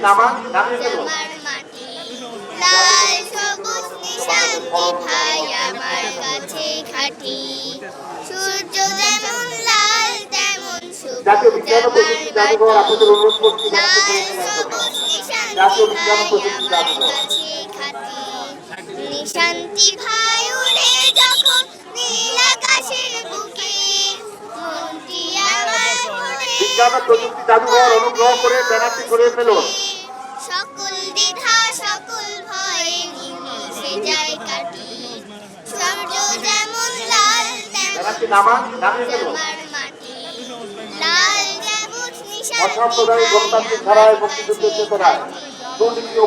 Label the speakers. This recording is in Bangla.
Speaker 1: নামান নামিয়ে ফেলুন।
Speaker 2: আমার মাটি লাল সবুজ নিশান্তি ভাই আমার কাছে খাঁটি। সূর্য যেমন লাল তেমন
Speaker 1: জাতীয়
Speaker 2: সবুজ
Speaker 1: বিজ্ঞান ও
Speaker 2: আমার
Speaker 1: প্রযুক্তি জাদুঘর
Speaker 2: মাটি।
Speaker 1: আপনাদের অনুরোধ করছি ব্যানারটি
Speaker 2: লাল
Speaker 1: সরিয়ে নেওয়ার জন্য।
Speaker 2: সবুজ নিশান্তি
Speaker 1: জাতীয় বিজ্ঞান ও
Speaker 2: ভাই
Speaker 1: প্রযুক্তি
Speaker 2: আমার
Speaker 1: জাদুঘর।
Speaker 2: কাছে খাঁটি। নিশান্তি ভাই উড়ে যখন নীল আকাশের বুকে মনটি আমার ভরে
Speaker 1: বিজ্ঞান ও প্রযুক্তি জাদুঘর অনুগ্রহ করে ব্যানারটি সরিয়ে ফেলুন।
Speaker 2: সকল দ্বিধা সকল ভয় নিমিশে যায় কাটি। সূর্য যেমন লাল
Speaker 1: ব্যানারটি
Speaker 2: তেমন
Speaker 1: নামান নামিয়ে ফেলুন।
Speaker 2: আমার মাটি লাল সবুজ নিশান্তি
Speaker 1: অসাম্প্রদায়িক
Speaker 2: ভাই
Speaker 1: গণতান্ত্রিক
Speaker 2: আমার
Speaker 1: ধারায়
Speaker 2: কাছে
Speaker 1: মুক্তিযুদ্ধের চেতনায়
Speaker 2: খাঁটি।
Speaker 1: দুর্নীতি ও